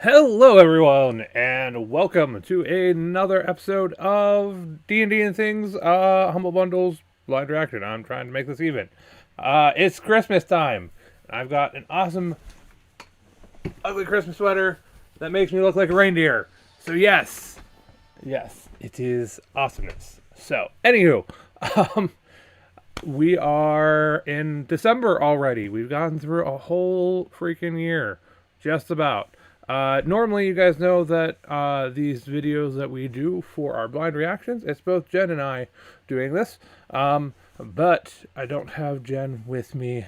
Hello, everyone, and welcome to another episode of D&D and Things, Humble Bundles, Blind Reaction. I'm trying to make this even. It's Christmas time. I've got an awesome, ugly Christmas sweater that makes me look like a reindeer. So yes, it is awesomeness. So, anywho, um, we are in December already. We've gone through a whole freaking year, just about. Normally, you guys know that these videos that we do for our blind reactions, it's both Jen and I doing this. But I don't have Jen with me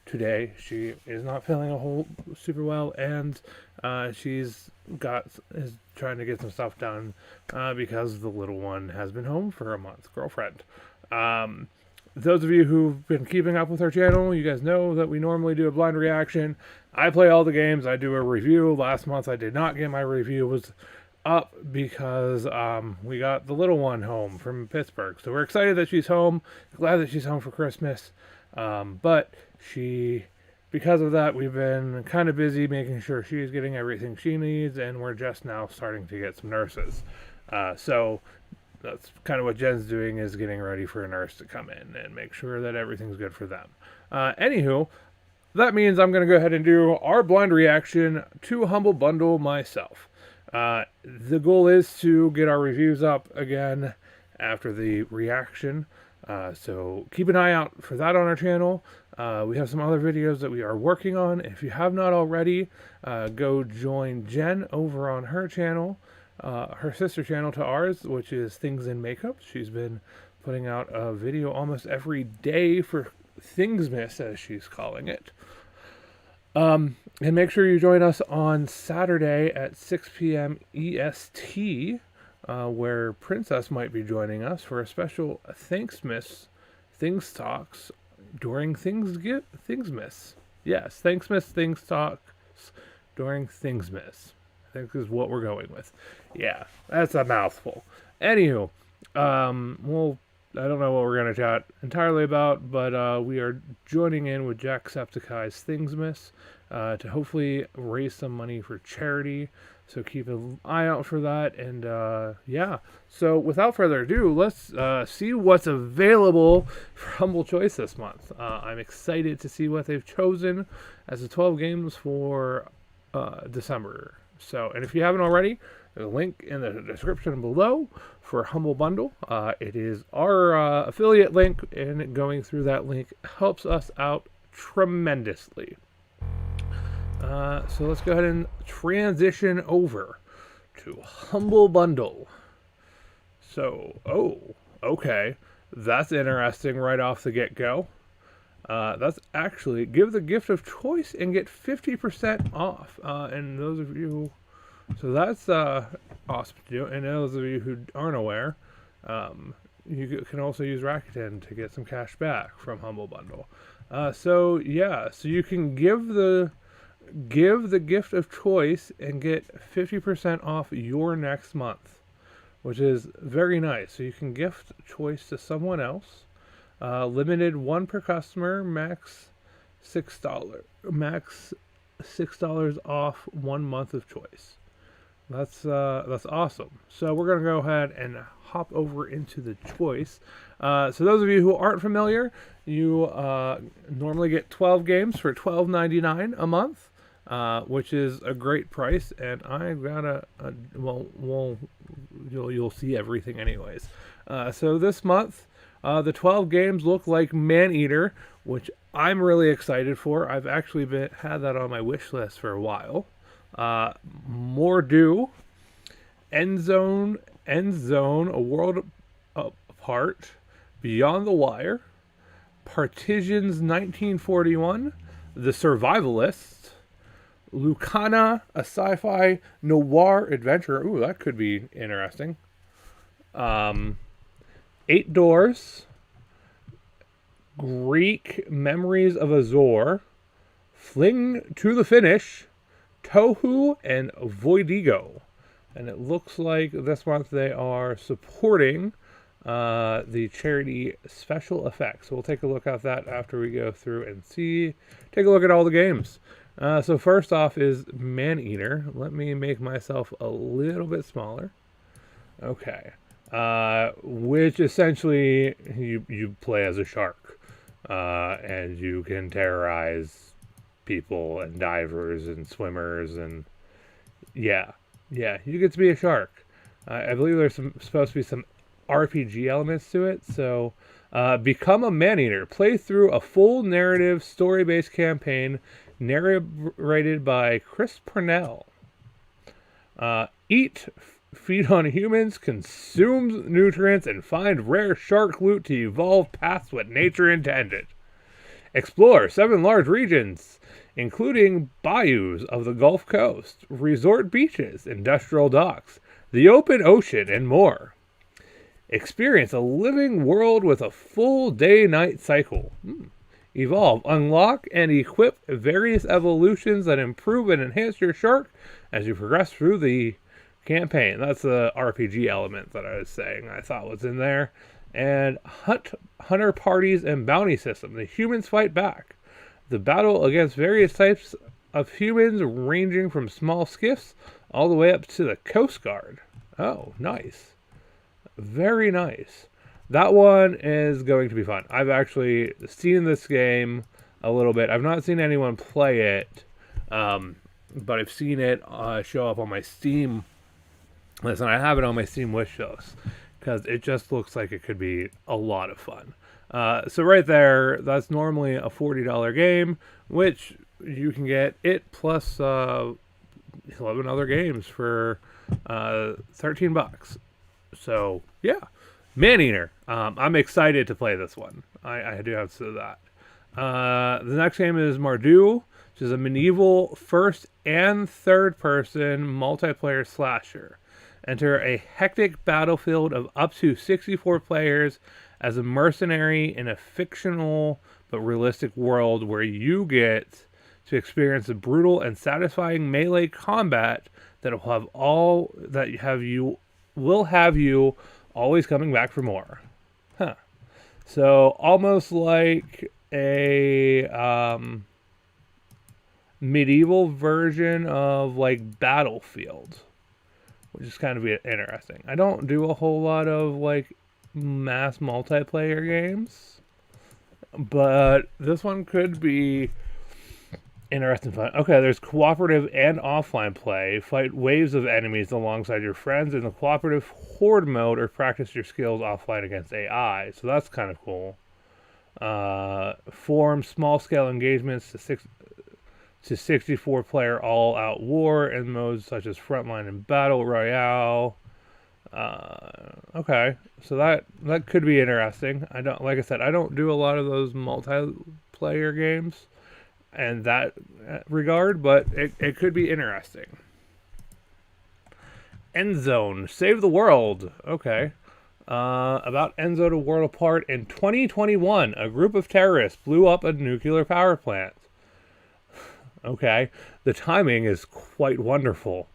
today. She is not feeling a whole super well, and is trying to get some stuff done because the little one has been home for a month. Girlfriend. Those of you who've been keeping up with our channel, you guys know that we normally do a blind reaction. I play all the games. I do a review. Last month I did not get my review. It was up because we got the little one home from Pittsburgh. So we're excited that she's home. Glad that she's home for Christmas. But because of that, we've been kind of busy making sure she's getting everything she needs, and we're just now starting to get some nurses. So that's kind of what Jen's doing, is getting ready for a nurse to come in and make sure that everything's good for them. Anywho, that means I'm going to go ahead and do our blind reaction to Humble Bundle myself. The goal is to get our reviews up again after the reaction. So keep an eye out for that on our channel. We have some other videos that we are working on. If you have not already, go join Jen over on her channel. Her sister channel to ours, which is Thingznmakeup. She's been putting out a video almost every day for Thingsmas, as she's calling it. And make sure you join us on Saturday at 6 p.m. EST, where Princess might be joining us for a special Things Talks during Thingsmas. Yes, Things Talks during Thingsmas. I think is what we're going with. Yeah, that's a mouthful. Anywho, I don't know what we're going to chat entirely about, but we are joining in with Jacksepticeye's Thingsmas to hopefully raise some money for charity. So keep an eye out for that. And yeah, so without further ado, let's see what's available for Humble Choice this month. I'm excited to see what they've chosen as the 12 games for December. So, and if you haven't already, there's a link in the description below for Humble Bundle. It is our affiliate link, and going through that link helps us out tremendously. So let's go ahead and transition over to Humble Bundle. So, okay. That's interesting right off the get-go. That's actually give the gift of choice and get 50% off. And those of you, so that's awesome to do. And those of you who aren't aware, you can also use Rakuten to get some cash back from Humble Bundle. So yeah, so you can give the gift of choice and get 50% off your next month, which is very nice. So you can gift choice to someone else. Limited one per customer, max $6. Max $6 off 1 month of choice. That's awesome. So we're gonna go ahead and hop over into the choice. So those of you who aren't familiar, you normally get 12 games for $12.99 a month, which is a great price. And I got you'll see everything anyways. So this month, the 12 games look like Maneater, which I'm really excited for. I've actually had that on my wish list for a while. Mardu, End Zone, A World Apart, Beyond the Wire, Partitions 1941, The Survivalists, Lucana, a sci-fi noir adventure. Ooh, that could be interesting. 8 Doors, Greek Memories of Azure, Fling to the Finish, Tohu, and Voidigo. And it looks like this month they are supporting the charity Special Effects. So we'll take a look at that after we go through and take a look at all the games. So first off is Maneater. Let me make myself a little bit smaller. Okay. Which essentially you play as a shark, and you can terrorize people and divers and swimmers and yeah, you get to be a shark. I believe there's supposed to be some RPG elements to it. So, become a Maneater. Play through a full narrative, story-based campaign narrated by Chris Purnell. Eat, feed on humans, consume nutrients, and find rare shark loot to evolve past what nature intended. Explore 7 large regions, including bayous of the Gulf Coast, resort beaches, industrial docks, the open ocean, and more. Experience a living world with a full day-night cycle. Evolve, unlock, and equip various evolutions that improve and enhance your shark as you progress through the campaign. That's the RPG element that I was saying I thought was in there. And hunter parties and bounty system. The humans fight back. The battle against various types of humans ranging from small skiffs all the way up to the Coast Guard. Oh, nice. Very nice. That one is going to be fun. I've actually seen this game a little bit. I've not seen anyone play it, but I've seen it show up on my Steam list, and I have it on my Steam wish list because it just looks like it could be a lot of fun. So right there, that's normally a $40 game, which you can get it plus 11 other games for $13. So yeah, Maneater. I'm excited to play this one. I do have to say that. The next game is Mardu, which is a medieval first and third person multiplayer slasher. Enter a hectic battlefield of up to 64 players as a mercenary in a fictional but realistic world where you get to experience a brutal and satisfying melee combat that will have you always coming back for more. So almost like a medieval version of like Battlefield, which is kind of interesting. I don't do a whole lot of like mass multiplayer games, but this one could be interesting fun. Okay, there's cooperative and offline play. Fight waves of enemies alongside your friends in the cooperative horde mode, or practice your skills offline against AI. So that's kind of cool. Form small-scale engagements to 64-player all-out war in modes such as frontline and battle royale. Okay, so that could be interesting. Like I said, I don't do a lot of those multiplayer games in that regard, but it could be interesting. Endzone, save the world. Okay. About Endzone, a world apart. In 2021, a group of terrorists blew up a nuclear power plant. Okay. The timing is quite wonderful.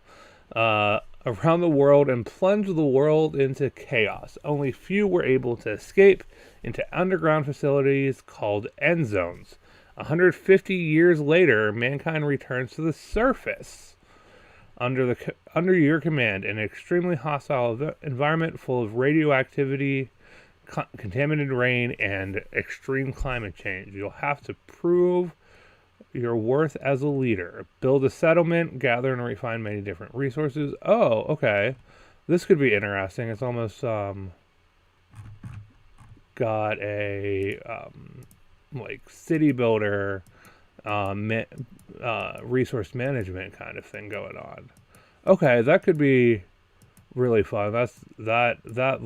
Around the world and plunged the world into chaos. Only few were able to escape into underground facilities called end zones. 150 years later, mankind returns to the surface under your command in an extremely hostile environment full of radioactivity, contaminated rain, and extreme climate change. You'll have to prove your worth as a leader. Build a settlement, gather and refine many different resources. Oh, okay. This could be interesting. It's almost got a like city builder resource management kind of thing going on. Okay, that could be really fun. That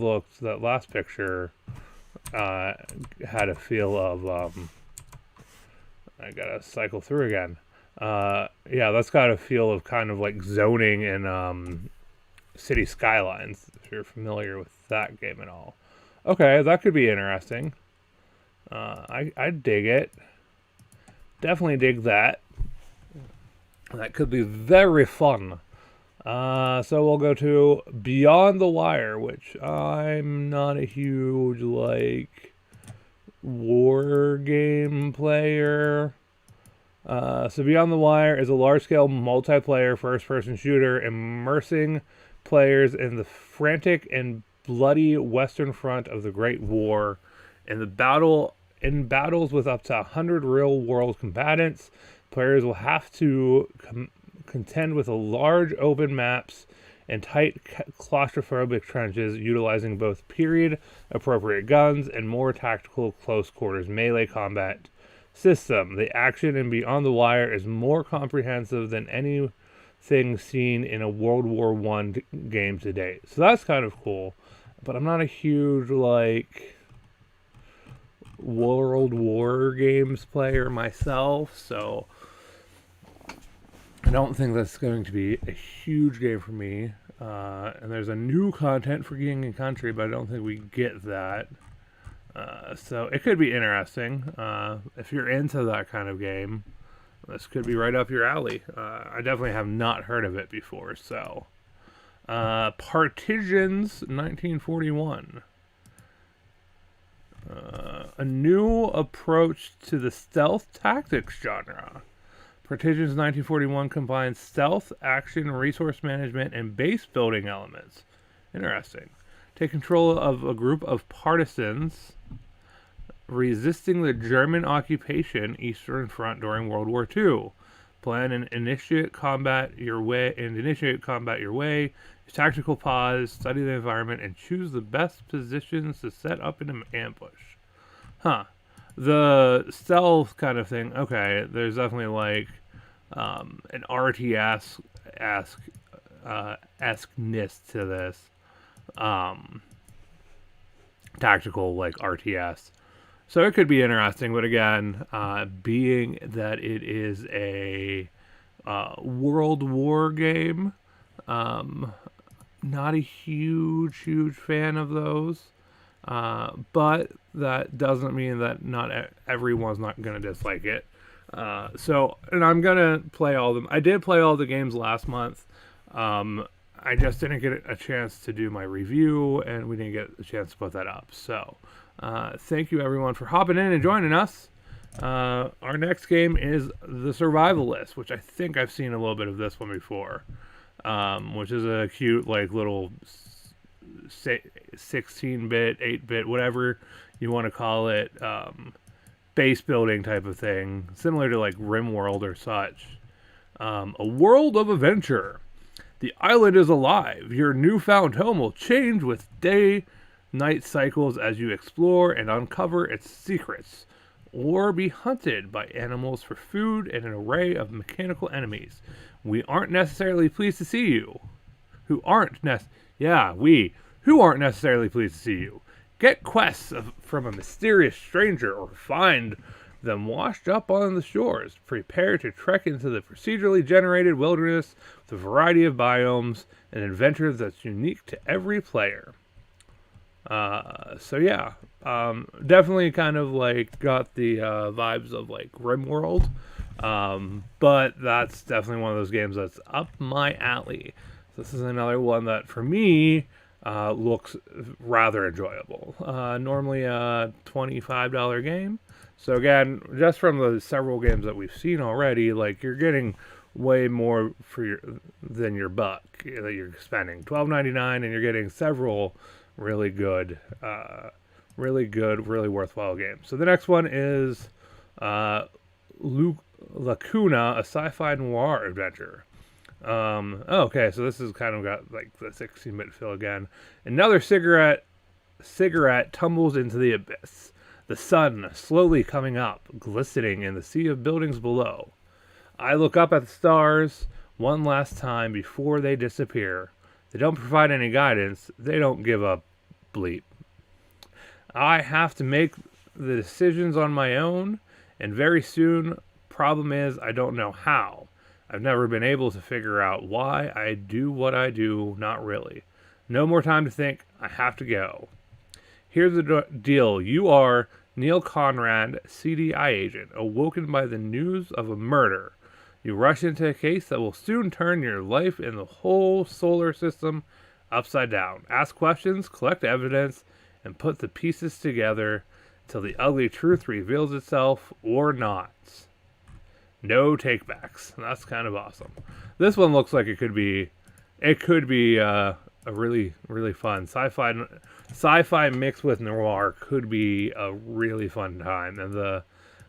last picture had a feel of I gotta cycle through again. Yeah, that's got a feel of kind of like zoning in City Skylines, if you're familiar with that game at all. Okay, that could be interesting. I dig it. Definitely dig that. That could be very fun. So we'll go to Beyond the Wire, which I'm not a huge, like, war game player. So Beyond the Wire is a large-scale multiplayer first-person shooter immersing players in the frantic and bloody Western Front of the Great War. In battles with up to 100 real-world combatants, players will have to contend with large open maps and tight claustrophobic trenches, utilizing both period-appropriate guns and more tactical close-quarters melee combat system. The action in Beyond the Wire is more comprehensive than anything seen in a World War I game to date. So that's kind of cool. But I'm not a huge, World War games player myself, so I don't think that's going to be a huge game for me. And there's a new content for King and Country, but I don't think we get that. So it could be interesting. If you're into that kind of game, this could be right up your alley. I definitely have not heard of it before. So, Partitions 1941. A new approach to the stealth tactics genre. Partitions 1941 combines stealth, action, resource management, and base building elements. Interesting. Take control of a group of partisans resisting the German occupation Eastern Front during World War II. Plan and initiate combat your way. Use tactical pause, study the environment, and choose the best positions to set up an ambush. The stealth kind of thing. Okay, there's definitely an RTS esqueness to this. Tactical RTS. So it could be interesting, but again, being that it is a World War game, not a huge fan of those. But that doesn't mean that not everyone's not going to dislike it. And I'm going to play all of them. I did play all the games last month. I just didn't get a chance to do my review, and we didn't get a chance to put that up. So, thank you everyone for hopping in and joining us. Our next game is The Survivalist, which I think I've seen a little bit of this one before, which is a cute, little 16-bit, 8-bit, whatever you want to call it, base building type of thing, similar to RimWorld or such. A world of adventure. The island is alive. Your newfound home will change with day-night cycles as you explore and uncover its secrets, or be hunted by animals for food and an array of mechanical enemies. We aren't necessarily pleased to see you. Who aren't necessarily pleased to see you. Get quests from a mysterious stranger or find them washed up on the shores. Prepare to trek into the procedurally generated wilderness with a variety of biomes and adventure that's unique to every player. Definitely kind of got the vibes of RimWorld. But that's definitely one of those games that's up my alley. This is another one that for me looks rather enjoyable. Normally a $25 game. So again, just from the several games that we've seen already, you're getting way more than your buck that you're spending. $12.99, and you're getting several really good, really worthwhile games. So the next one is Lacuna, a sci-fi noir adventure. Okay, so this is kind of got the 16-bit feel again. Another cigarette tumbles into the abyss. The sun slowly coming up, glistening in the sea of buildings below. I look up at the stars one last time before they disappear. They don't provide any guidance. They don't give a bleep. I have to make the decisions on my own, and very soon, problem is I don't know how. I've never been able to figure out why I do what I do, not really. No more time to think, I have to go. Here's the deal. You are Neil Conrad, CDI agent, awoken by the news of a murder. You rush into a case that will soon turn your life and the whole solar system upside down. Ask questions, collect evidence, and put the pieces together till the ugly truth reveals itself or not. No takebacks. That's kind of awesome. This one looks like it could be a really, really fun sci-fi mixed with noir. Could be a really fun time, and the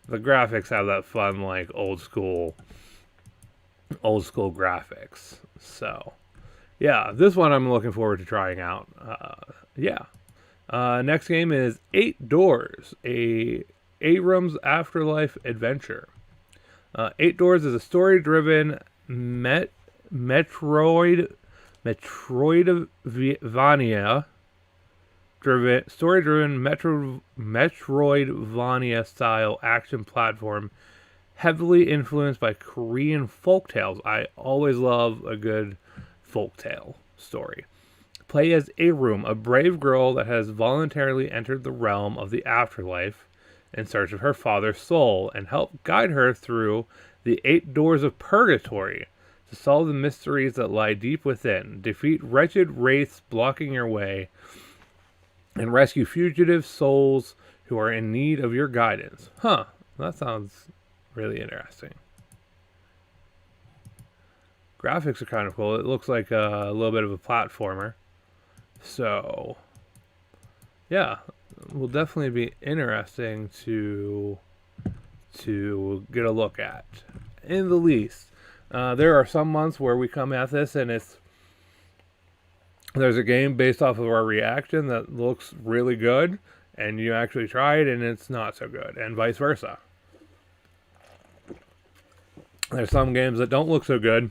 graphics have that fun, like old school graphics. So yeah, this one I'm looking forward to trying out. Next game is 8 Doors, a Abrams Afterlife adventure. 8 Doors is a story-driven Metroidvania Metroidvania style action platform, heavily influenced by Korean folktales. I always love a good folktale story. Play as Arum, a brave girl that has voluntarily entered the realm of the afterlife in search of her father's soul, and help guide her through the 8 doors of purgatory to solve the mysteries that lie deep within, defeat wretched wraiths blocking your way, and rescue fugitive souls who are in need of your guidance. Huh, that sounds really interesting. Graphics are kind of cool. It looks like a little bit of a platformer. So, yeah, will definitely be interesting to get a look at, in the least. There are some months where we come at this and there's a game based off of our reaction that looks really good, and you actually try it and it's not so good, and vice versa. There's some games that don't look so good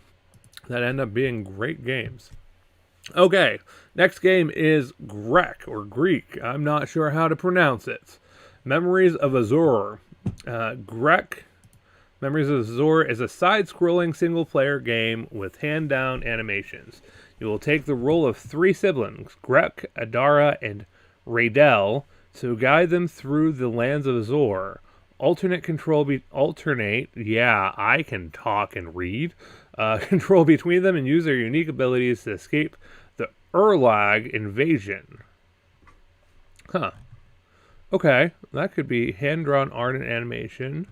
that end up being great games. Okay, next game is Grek, or Greek. I'm not sure how to pronounce it. Memories of Azure. Grek, Memories of Azure is a side-scrolling single-player game with hand-down animations. You will take the role of 3 siblings, Grek, Adara, and Raidel, to guide them through the lands of Azure. Yeah, I can talk and read. Control between them and use their unique abilities to escape the Urlag invasion. Huh. Okay, that could be hand-drawn art and animation.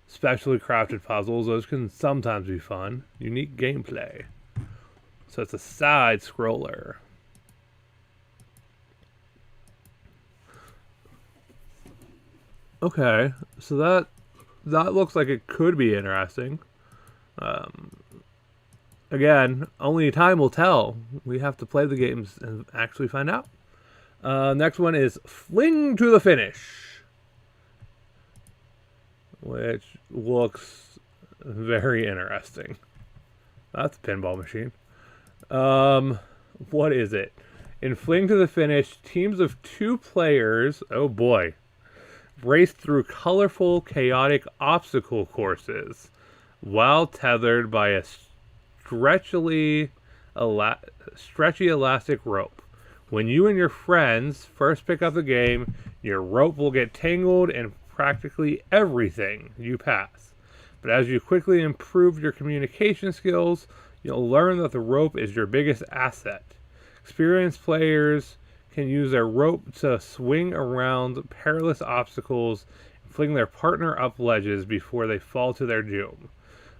Specially crafted puzzles, those can sometimes be fun. Unique gameplay. So it's a side-scroller. Okay, so that looks like it could be interesting. Again, only time will tell. We have to play the games and actually find out. Next one is Fling to the Finish, which looks very interesting. That's a pinball machine. What is it? In Fling to the Finish, teams of 2 players, oh boy, race through colorful, chaotic obstacle courses while tethered by a stretchy elastic rope. When you and your friends first pick up the game, your rope will get tangled in practically everything you pass. But as you quickly improve your communication skills, you'll learn that the rope is your biggest asset. Experienced players can use their rope to swing around perilous obstacles and fling their partner up ledges before they fall to their doom.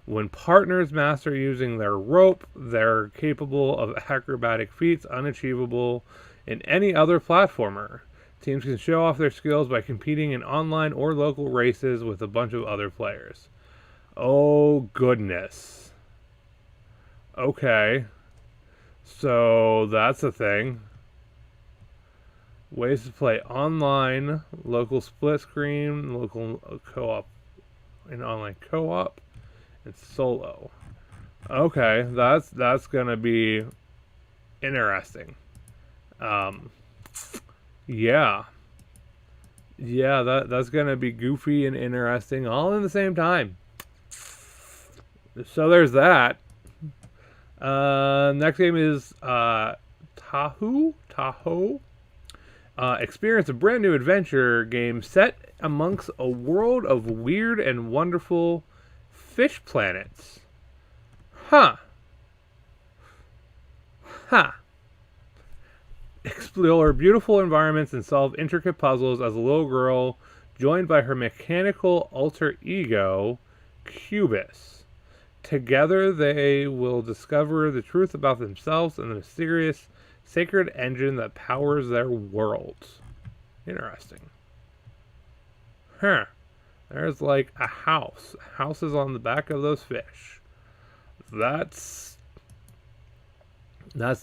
When partners master using their rope, they're capable of acrobatic feats unachievable in any other platformer. Teams can show off their skills by competing in online or local races with a bunch of other players. Oh, goodness. Okay. So, that's a thing. Ways to play online, local split screen, local co-op, and online co-op, and solo. Okay, that's gonna be interesting. Yeah, that's gonna be goofy and interesting all in the same time. So there's that. Next game is Tahoe. Experience a brand new adventure game set amongst a world of weird and wonderful fish planets. Huh. Explore beautiful environments and solve intricate puzzles as a little girl, joined by her mechanical alter ego, Cubis. Together they will discover the truth about themselves and the mysterious sacred engine that powers their worlds. Interesting. Huh. There's like a house. Houses on the back of those fish. That's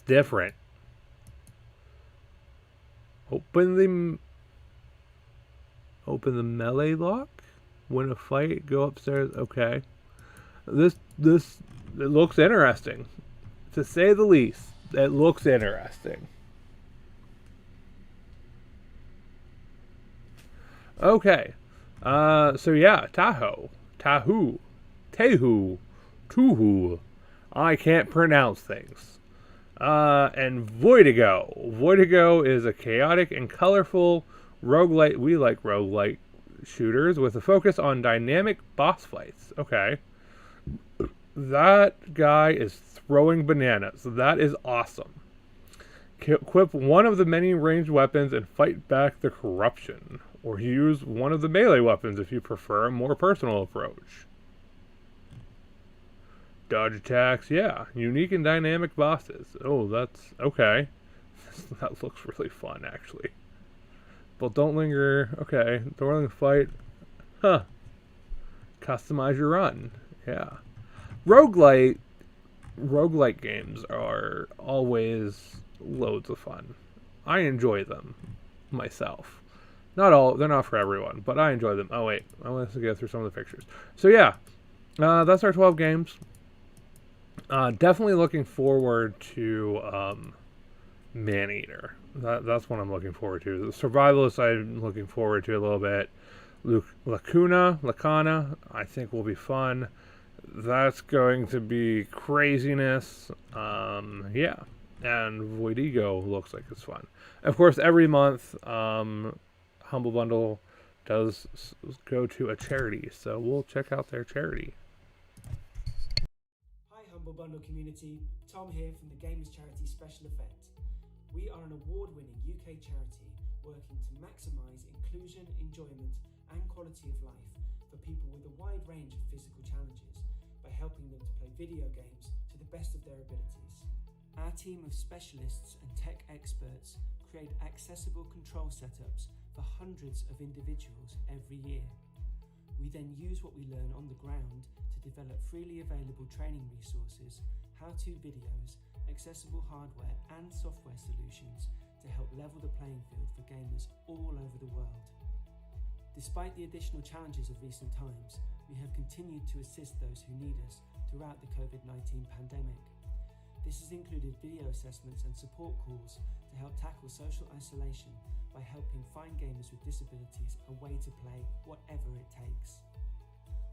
different. Open the melee lock. Win a fight. Go upstairs. Okay. This it looks interesting, to say the least. It looks interesting. Okay. So yeah, Tehu. I can't pronounce things. And Voidigo. Voidigo is a chaotic and colorful roguelite. We like roguelite shooters with a focus on dynamic boss fights. Okay. That guy is throwing bananas. That is awesome. Equip one of the many ranged weapons and fight back the corruption. Or use one of the melee weapons if you prefer a more personal approach. Dodge attacks, yeah. Unique and dynamic bosses. Oh, that's okay. That looks really fun, actually. But don't linger. Okay. Don't fight. Huh. Customize your run. Yeah. Roguelite games are always loads of fun. I enjoy them myself. Not all, they're not for everyone, but I enjoy them. Oh wait, I want to go through some of the pictures. So yeah, that's our 12 games. Definitely looking forward to Maneater. That's what I'm looking forward to. The Survivalist I'm looking forward to a little bit. Lacana, I think will be fun. That's going to be craziness. Yeah. And Voidigo looks like it's fun. Of course, every month, Humble Bundle does go to a charity, so we'll check out their charity. Hi Humble Bundle community, Tom here from the Gamers Charity Special Event. We are an award-winning UK charity working to maximise inclusion, enjoyment and quality of life for people with a wide range of physical challenges by helping them to play video games to the best of their abilities. Our team of specialists and tech experts create accessible control setups for hundreds of individuals every year. We then use what we learn on the ground to develop freely available training resources, how-to videos, accessible hardware and software solutions to help level the playing field for gamers all over the world. Despite the additional challenges of recent times, we have continued to assist those who need us throughout the COVID-19 pandemic. This has included video assessments and support calls to help tackle social isolation by helping find gamers with disabilities a way to play whatever it takes.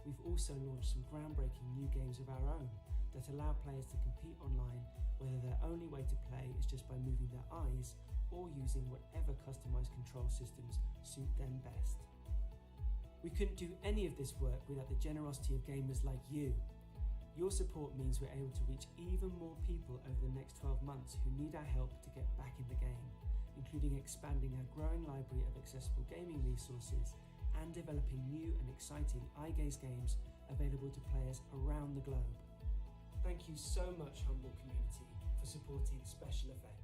We've also launched some groundbreaking new games of our own that allow players to compete online, whether their only way to play is just by moving their eyes or using whatever customized control systems suit them best. We couldn't do any of this work without the generosity of gamers like you. Your support means we're able to reach even more people over the next 12 months who need our help to get back in the game, including expanding our growing library of accessible gaming resources and developing new and exciting eye gaze games available to players around the globe. Thank you so much, Humble community, for supporting Special Event.